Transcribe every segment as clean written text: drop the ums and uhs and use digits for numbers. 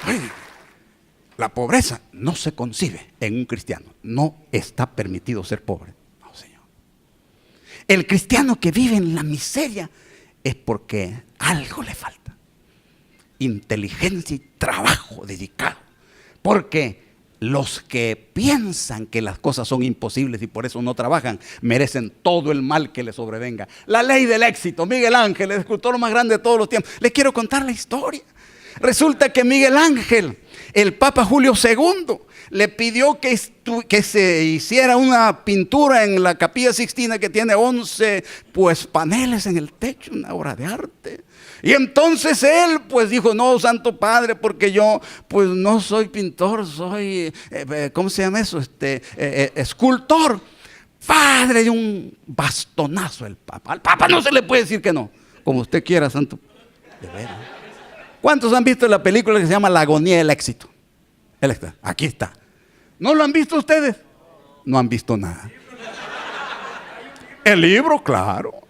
Ay, la pobreza no se concibe en un cristiano. No está permitido ser pobre. No, Señor. El cristiano que vive en la miseria es porque algo le falta. Inteligencia y trabajo dedicado. Porque los que piensan que las cosas son imposibles y por eso no trabajan, merecen todo el mal que les sobrevenga. La ley del éxito. Miguel Ángel, el escultor más grande de todos los tiempos. Les quiero contar la historia. Resulta que Miguel Ángel, el Papa Julio II, le pidió que se hiciera una pintura en la Capilla Sixtina que tiene 11 paneles en el techo, una obra de arte. Y entonces él dijo, no, Santo Padre, porque yo no soy pintor, soy, ¿cómo se llama eso? Escultor. Padre, de un bastonazo el Papa. Al Papa no se le puede decir que no, como usted quiera, Santo. De veras. ¿Cuántos han visto la película que se llama La agonía del éxito? Aquí está. ¿No lo han visto ustedes? No han visto nada. El libro, claro.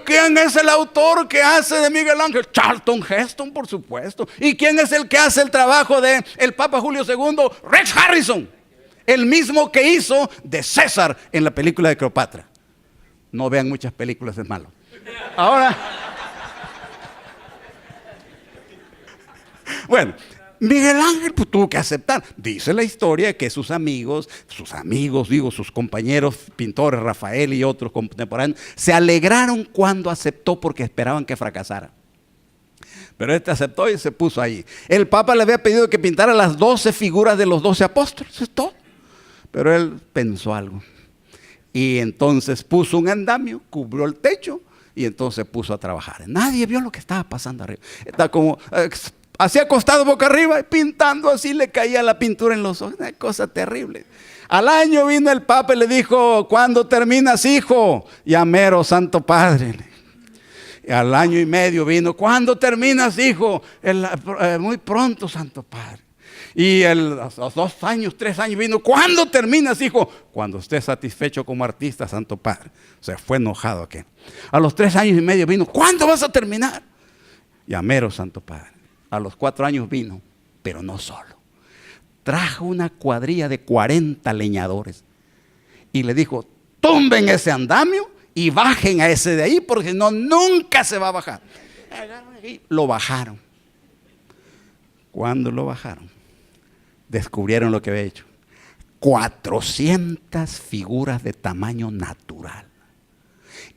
¿Quién es el autor que hace de Miguel Ángel? Charlton Heston, por supuesto. ¿Y quién es el que hace el trabajo de el Papa Julio II? Rex Harrison. El mismo que hizo de César en la película de Cleopatra. No vean muchas películas, es malo. Ahora... Bueno, Miguel Ángel tuvo que aceptar. Dice la historia que sus compañeros pintores, Rafael y otros contemporáneos, se alegraron cuando aceptó porque esperaban que fracasara. Pero aceptó y se puso ahí. El Papa le había pedido que pintara las 12 figuras de los 12 apóstoles, eso es todo. Pero él pensó algo. Y entonces puso un andamio, cubrió el techo y entonces se puso a trabajar. Nadie vio lo que estaba pasando arriba. Está como... así acostado boca arriba y pintando así, le caía la pintura en los ojos. Una cosa terrible. Al año vino el Papa y le dijo, ¿cuándo terminas, hijo? Ya mero, Santo Padre. Y al año y medio vino, ¿cuándo terminas, hijo? Muy pronto, Santo Padre. Y a los 2 años, 3 años vino, ¿cuándo terminas, hijo? Cuando estés satisfecho como artista, Santo Padre. O sea, fue enojado aquel. A los 3 años y medio vino, ¿cuándo vas a terminar? Ya mero, Santo Padre. A los 4 años vino, pero no solo. Trajo una cuadrilla de 40 leñadores y le dijo, tumben ese andamio y bajen a ese de ahí, porque si no, nunca se va a bajar. Lo bajaron. Cuando lo bajaron, descubrieron lo que había hecho. 400 figuras de tamaño natural.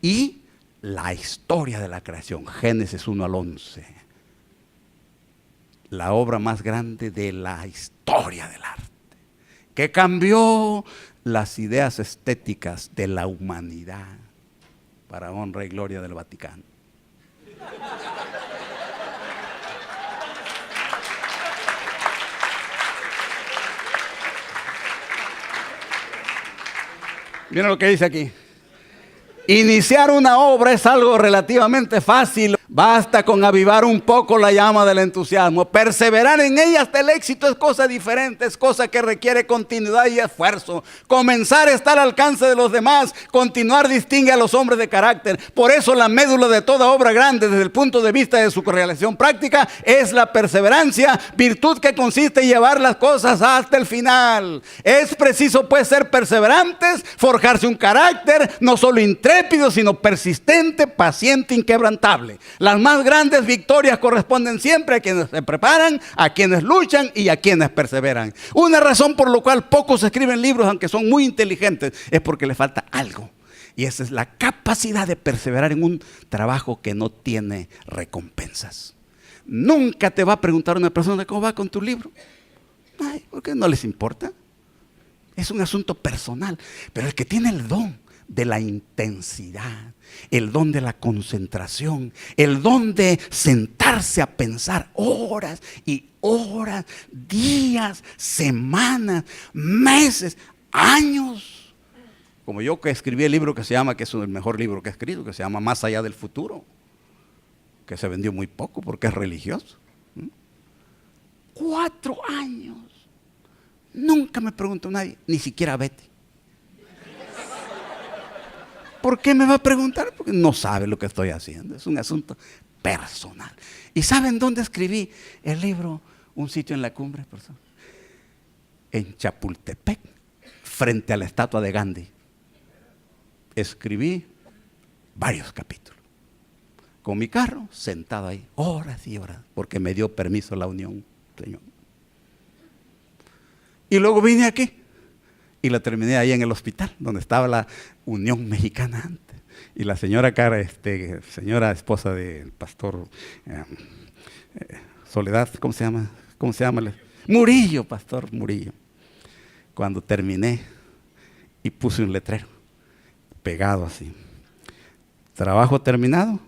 Y la historia de la creación, Génesis 1 al 11. La obra más grande de la historia del arte, que cambió las ideas estéticas de la humanidad para honra y gloria del Vaticano. Miren lo que dice aquí. Iniciar una obra es algo relativamente fácil. Basta con avivar un poco la llama del entusiasmo. Perseverar en ella hasta el éxito es cosa diferente, es cosa que requiere continuidad y esfuerzo. Comenzar está al alcance de los demás, continuar distingue a los hombres de carácter. Por eso la médula de toda obra grande desde el punto de vista de su realización práctica es la perseverancia, virtud que consiste en llevar las cosas hasta el final. Es preciso pues ser perseverantes, forjarse un carácter no solo intrépido sino persistente, paciente, inquebrantable. Las más grandes victorias corresponden siempre a quienes se preparan, a quienes luchan y a quienes perseveran. Una razón por la cual pocos escriben libros, aunque son muy inteligentes, es porque les falta algo. Y esa es la capacidad de perseverar en un trabajo que no tiene recompensas. Nunca te va a preguntar una persona cómo va con tu libro. Ay, ¿por qué no les importa? Es un asunto personal. Pero el que tiene el don de la intensidad, el don de la concentración, el don de sentarse a pensar horas y horas, días, semanas, meses, años. Como yo que escribí el libro que se llama, que es el mejor libro que he escrito, que se llama Más allá del futuro, que se vendió muy poco porque es religioso. 4 años. Nunca me preguntó nadie, ni siquiera Betty. ¿Por qué me va a preguntar? Porque no sabe lo que estoy haciendo. Es un asunto personal. ¿Y saben dónde escribí el libro? un sitio en la cumbre, profesor, en Chapultepec, frente a la estatua de Gandhi. Escribí varios capítulos, con mi carro, sentado ahí, horas y horas, porque me dio permiso la Unión, Señor. Y luego vine aquí, y la terminé ahí en el hospital, donde estaba la Unión Mexicana antes. Y la señora Cara, señora esposa del pastor Soledad, ¿cómo se llama? ¿Cómo se llama? Murillo, pastor Murillo. Cuando terminé y puse un letrero pegado así: trabajo terminado,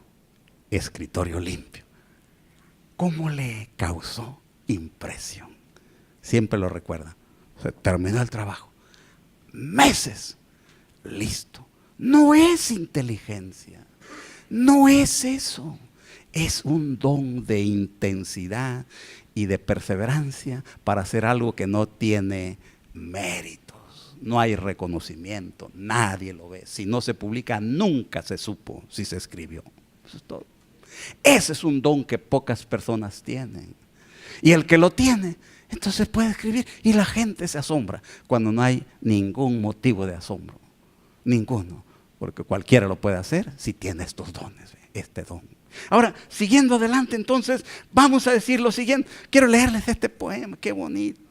escritorio limpio. ¿Cómo le causó impresión? Siempre lo recuerda. O sea, terminó el trabajo. Meses. Listo. No es inteligencia. No es eso. Es un don de intensidad y de perseverancia para hacer algo que no tiene méritos. No hay reconocimiento. Nadie lo ve. Si no se publica, nunca se supo si se escribió. Eso es todo. Ese es un don que pocas personas tienen. Y el que lo tiene, entonces puede escribir y la gente se asombra cuando no hay ningún motivo de asombro. Ninguno. Porque cualquiera lo puede hacer si tiene estos dones, este don. Ahora, siguiendo adelante, entonces, vamos a decir lo siguiente. Quiero leerles este poema, qué bonito.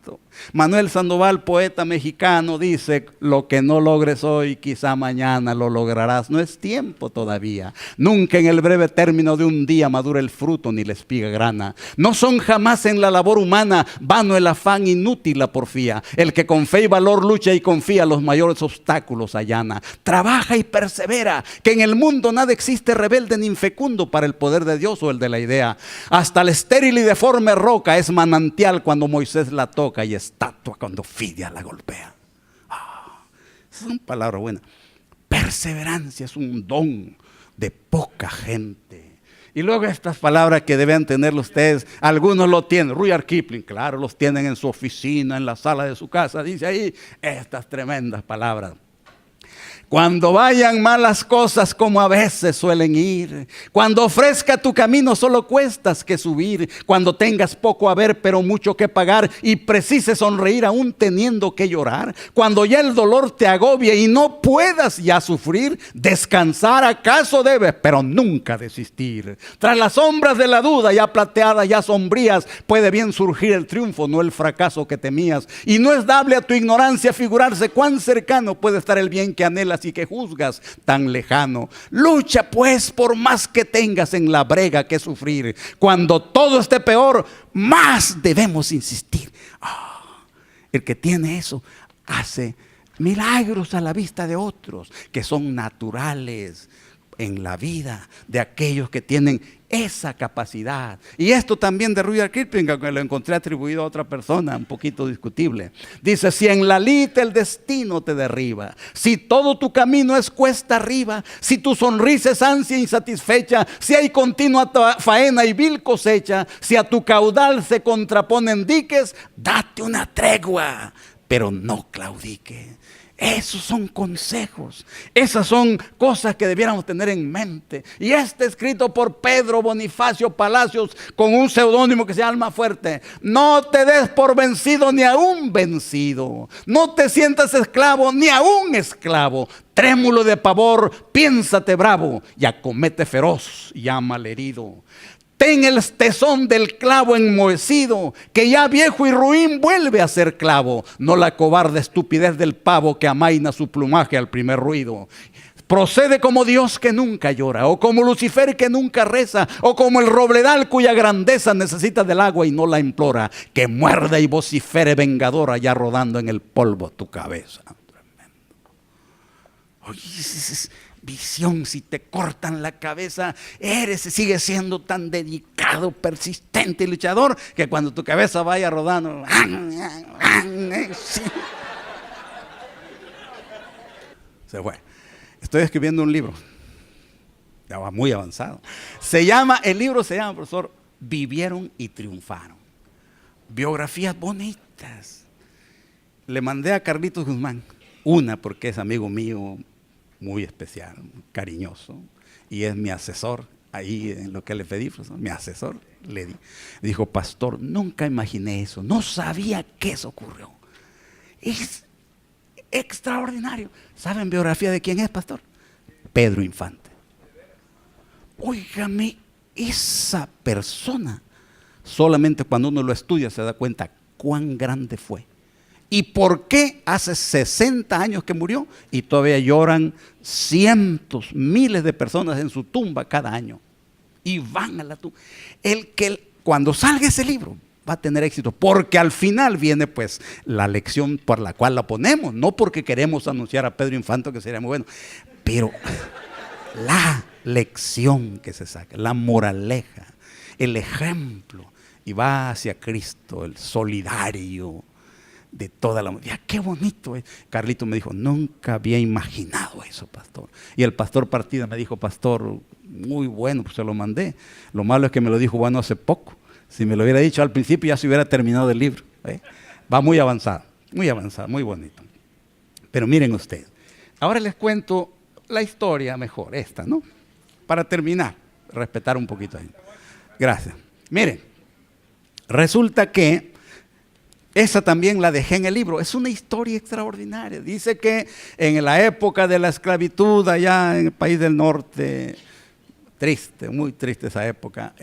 Manuel Sandoval, poeta mexicano, dice: lo que no logres hoy, quizá mañana lo lograrás. No es tiempo todavía. Nunca en el breve término de un día madura el fruto ni la espiga grana. No son jamás en la labor humana vano el afán, inútil la porfía. El que con fe y valor lucha y confía, los mayores obstáculos allana. Trabaja y persevera, que en el mundo nada existe rebelde ni infecundo para el poder de Dios o el de la idea. Hasta la estéril y deforme roca es manantial cuando Moisés la toca, y estatua cuando Fidia la golpea. Es una palabra buena. Perseverancia es un don de poca gente. Y luego estas palabras que deben tenerlo ustedes, algunos lo tienen. Rudyard Kipling, claro, los tienen en su oficina, en la sala de su casa. Dice ahí estas tremendas palabras: cuando vayan malas cosas como a veces suelen ir, cuando ofrezca tu camino solo cuestas que subir, cuando tengas poco a ver pero mucho que pagar y precises sonreír aún teniendo que llorar, cuando ya el dolor te agobie y no puedas ya sufrir, descansar acaso debes pero nunca desistir. Tras las sombras de la duda ya plateadas, ya sombrías, puede bien surgir el triunfo, no el fracaso que temías, y no es dable a tu ignorancia figurarse cuán cercano puede estar el bien que anhelas y que juzgas tan lejano. Lucha pues por más que tengas en la brega que sufrir. Cuando todo esté peor, más debemos insistir. El que tiene eso hace milagros a la vista de otros que son naturales en la vida de aquellos que tienen esa capacidad. Y esto también de Rudyard Kipling, que lo encontré atribuido a otra persona, un poquito discutible. Dice: si en la lid el destino te derriba, si todo tu camino es cuesta arriba, si tu sonrisa es ansia insatisfecha, si hay continua faena y vil cosecha, si a tu caudal se contraponen diques, date una tregua, pero no claudique. Esos son consejos, esas son cosas que debiéramos tener en mente. Y escrito por Pedro Bonifacio Palacios, con un seudónimo que se llama Fuerte. No te des por vencido ni aún vencido, no te sientas esclavo ni aún esclavo. Trémulo de pavor, piénsate bravo y acomete feroz, llama al herido. Ten el tesón del clavo enmohecido, que ya viejo y ruin vuelve a ser clavo. No la cobarde estupidez del pavo que amaina su plumaje al primer ruido. Procede como Dios que nunca llora, o como Lucifer que nunca reza, o como el robledal cuya grandeza necesita del agua y no la implora. Que muerda y vocifere vengadora ya rodando en el polvo tu cabeza. Tremendo. Oye, visión, si te cortan la cabeza, sigues siendo tan dedicado, persistente y luchador, que cuando tu cabeza vaya rodando, se fue. Estoy escribiendo un libro, ya va muy avanzado. El libro se llama, profesor, Vivieron y Triunfaron. Biografías bonitas. Le mandé a Carlitos Guzmán una, porque es amigo mío, muy especial, cariñoso, y es mi asesor ahí en lo que le pedí, pues, mi asesor, le dijo, pastor, nunca imaginé eso, no sabía que eso ocurrió. Es extraordinario. ¿Saben biografía de quién es, pastor? Pedro Infante. Óigame, esa persona, solamente cuando uno lo estudia se da cuenta cuán grande fue. ¿Y por qué hace 60 años que murió? Y todavía lloran cientos, miles de personas en su tumba cada año. Y van a la tumba. Cuando salga ese libro va a tener éxito, porque al final viene pues la lección por la cual la ponemos, no porque queremos anunciar a Pedro Infante, que sería muy bueno, pero la lección que se saca, la moraleja, el ejemplo, y va hacia Cristo, el solidario de toda la humanidad. Qué bonito es. Carlito me dijo, nunca había imaginado eso, pastor. Y el pastor Partida me dijo, pastor, muy bueno, pues se lo mandé. Lo malo es que me lo dijo bueno hace poco. Si me lo hubiera dicho al principio ya se hubiera terminado el libro. Va muy avanzado, muy bonito. Pero miren ustedes, ahora les cuento la historia mejor, esta, ¿no? Para terminar, respetar un poquito ahí. Gracias. Miren, resulta que esa también la dejé en el libro. Es una historia extraordinaria. Dice que en la época de la esclavitud allá en el país del norte, triste, muy triste esa época,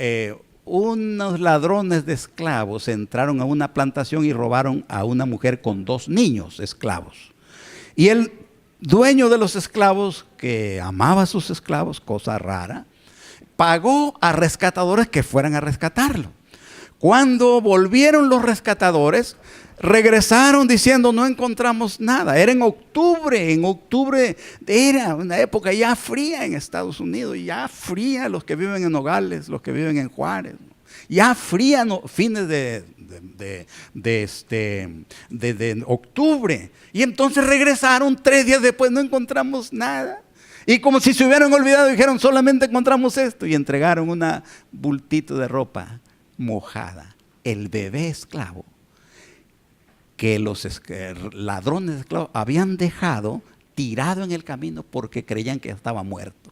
unos ladrones de esclavos entraron a una plantación y robaron a una mujer con 2 niños esclavos. Y el dueño de los esclavos, que amaba a sus esclavos, cosa rara, pagó a rescatadores que fueran a rescatarlo. Cuando volvieron los rescatadores, regresaron diciendo no encontramos nada. Era en octubre era una época ya fría en Estados Unidos, ya fría los que viven en Nogales, los que viven en Juárez, ya fría fines de octubre. Y entonces regresaron 3 días después, no encontramos nada. Y como si se hubieran olvidado, dijeron solamente encontramos esto y entregaron un bultito de ropa mojada, el bebé esclavo que los ladrones de esclavos habían dejado tirado en el camino porque creían que estaba muerto.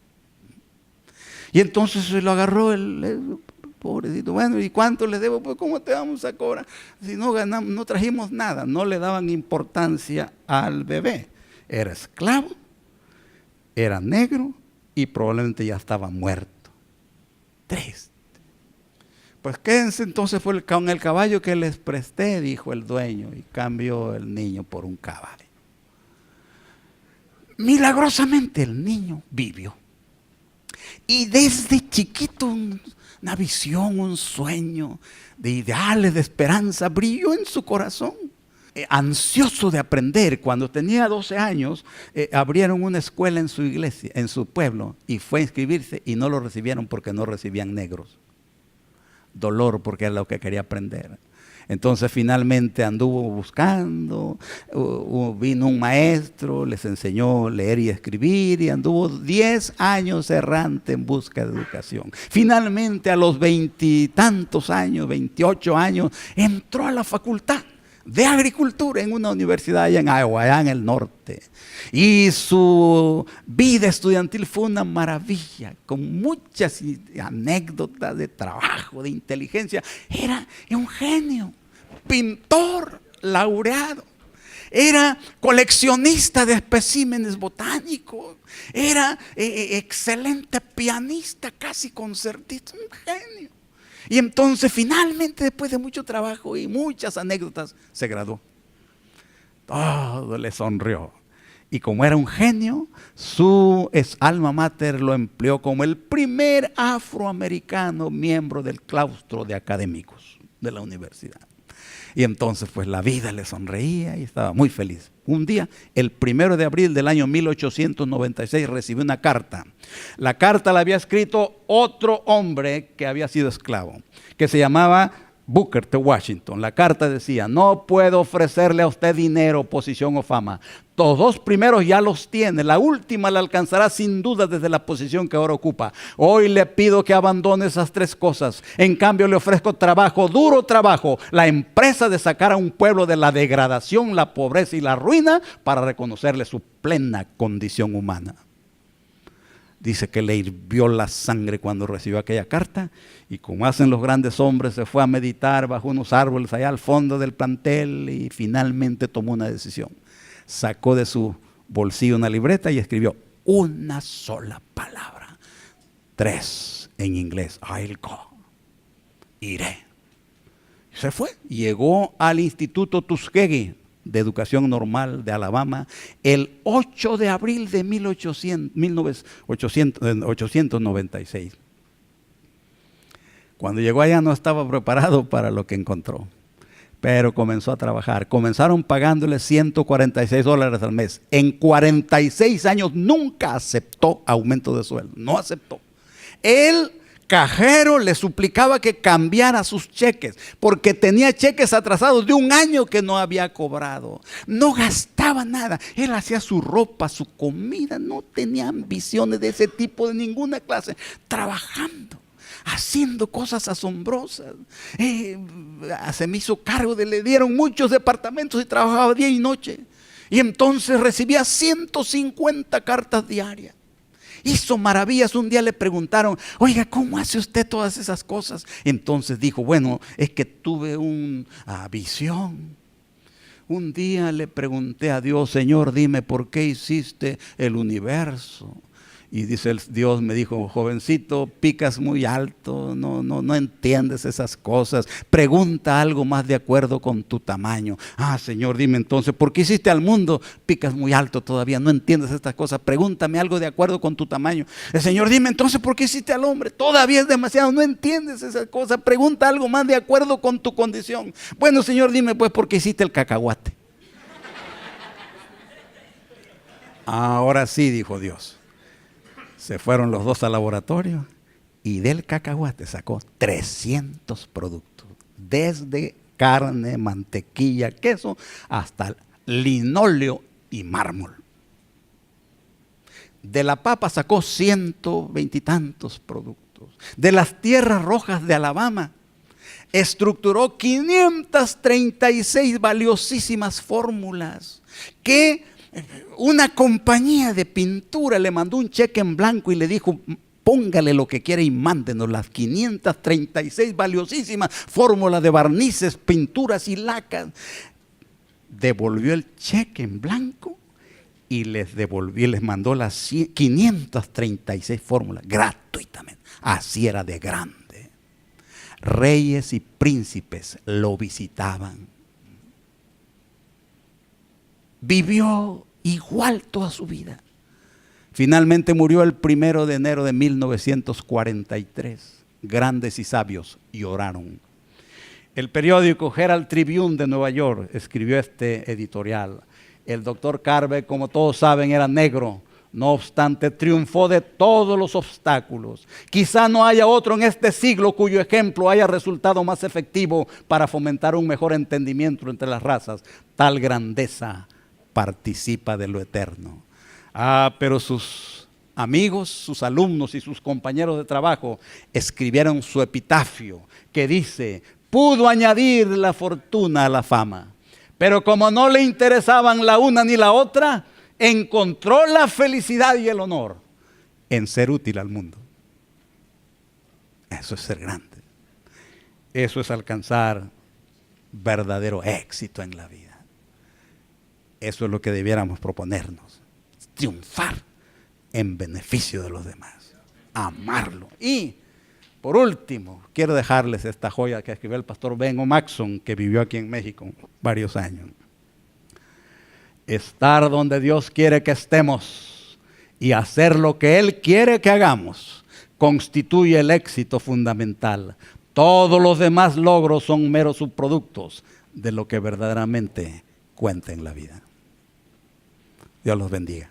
Y entonces se lo agarró el pobrecito. Bueno, ¿y cuánto le debo? Pues ¿cómo te vamos a cobrar? Si no ganamos, no trajimos nada. No le daban importancia al bebé. Era esclavo, era negro y probablemente ya estaba muerto. 3. Pues quédense entonces con el caballo que les presté, dijo el dueño, y cambió el niño por un caballo. Milagrosamente el niño vivió. Y desde chiquito una visión, un sueño de ideales, de esperanza, brilló en su corazón. Ansioso de aprender, cuando tenía 12 años, abrieron una escuela en su iglesia, en su pueblo, y fue a inscribirse y no lo recibieron porque no recibían negros. Dolor porque era lo que quería aprender. Entonces finalmente anduvo buscando, vino un maestro, les enseñó a leer y escribir y anduvo 10 años errante en busca de educación. Finalmente a los 20 y tantos años, 28 años, entró a la facultad de agricultura en una universidad allá en Iowa, allá en el norte. Y su vida estudiantil fue una maravilla, con muchas anécdotas de trabajo, de inteligencia. Era un genio, pintor, laureado. Era coleccionista de especímenes botánicos. Era excelente pianista, casi concertista, un genio. Y entonces finalmente, después de mucho trabajo y muchas anécdotas, se graduó. Todo le sonrió. Y como era un genio, su alma mater lo empleó como el primer afroamericano miembro del claustro de académicos de la universidad. Y entonces pues la vida le sonreía y estaba muy feliz. Un día, el 1 de abril del año 1896, recibió una carta. La carta la había escrito otro hombre que había sido esclavo, que se llamaba Booker T. Washington. La carta decía: no puedo ofrecerle a usted dinero, posición o fama. Los 2 primeros ya los tiene. La última la alcanzará sin duda desde la posición que ahora ocupa. Hoy le pido que abandone esas 3 cosas. En cambio le ofrezco trabajo, duro trabajo, la empresa de sacar a un pueblo de la degradación, la pobreza y la ruina para reconocerle su plena condición humana. Dice que le hirvió la sangre cuando recibió aquella carta, y como hacen los grandes hombres, se fue a meditar bajo unos árboles allá al fondo del plantel y finalmente tomó una decisión. Sacó de su bolsillo una libreta y escribió una sola palabra, 3 en inglés: I'll go, iré. Se fue, llegó al Instituto Tuskegee de Educación Normal de Alabama el 8 de abril de 1896. Cuando llegó allá no estaba preparado para lo que encontró, pero comenzó a trabajar. Comenzaron pagándole $146 al mes. En 46 años nunca aceptó aumento de sueldo, no aceptó. El cajero le suplicaba que cambiara sus cheques, porque tenía cheques atrasados de un año que no había cobrado. No gastaba nada, él hacía su ropa, su comida, no tenía ambiciones de ese tipo de ninguna clase, trabajando, haciendo cosas asombrosas. Se me hizo cargo le dieron muchos departamentos y trabajaba día y noche. Y entonces recibía 150 cartas diarias. Hizo maravillas. Un día le preguntaron: oiga, ¿cómo hace usted todas esas cosas? Entonces dijo: bueno, es que tuve una visión. Un día le pregunté a Dios: Señor, dime por qué hiciste el universo. Y dice Dios, me dijo: jovencito, picas muy alto, no entiendes esas cosas. Pregunta algo más de acuerdo con tu tamaño. Señor, dime entonces, ¿por qué hiciste al mundo? Picas muy alto todavía, no entiendes estas cosas. Pregúntame algo de acuerdo con tu tamaño. Señor, dime entonces, ¿por qué hiciste al hombre? Todavía es demasiado, no entiendes esas cosas. Pregunta algo más de acuerdo con tu condición. Bueno, Señor, dime pues, ¿por qué hiciste el cacahuate? Ahora sí, dijo Dios. Se fueron los dos al laboratorio y del cacahuate sacó 300 productos, desde carne, mantequilla, queso, hasta linóleo y mármol. De la papa sacó 120 y tantos productos. De las tierras rojas de Alabama estructuró 536 valiosísimas fórmulas que una compañía de pintura le mandó un cheque en blanco y le dijo: póngale lo que quiera y mándenos las 536 valiosísimas fórmulas de barnices, pinturas y lacas. Devolvió el cheque en blanco y les mandó las 536 fórmulas gratuitamente. Así era de grande. Reyes y príncipes lo visitaban. Vivió igual toda su vida. Finalmente murió el 1 de enero de 1943. Grandes y sabios lloraron. El periódico Herald Tribune de Nueva York escribió este editorial. El doctor Carver, como todos saben, era negro. No obstante, triunfó de todos los obstáculos. Quizá no haya otro en este siglo cuyo ejemplo haya resultado más efectivo para fomentar un mejor entendimiento entre las razas. Tal grandeza participa de lo eterno. Pero sus amigos, sus alumnos y sus compañeros de trabajo escribieron su epitafio que dice: pudo añadir la fortuna a la fama, pero como no le interesaban la una ni la otra, encontró la felicidad y el honor en ser útil al mundo. Eso es ser grande. Eso es alcanzar verdadero éxito en la vida. Eso es lo que debiéramos proponernos: triunfar en beneficio de los demás, amarlo. Y por último, quiero dejarles esta joya que escribió el pastor Ben Maxson, que vivió aquí en México varios años. Estar donde Dios quiere que estemos y hacer lo que Él quiere que hagamos constituye el éxito fundamental. Todos los demás logros son meros subproductos de lo que verdaderamente cuenta en la vida. Dios los bendiga.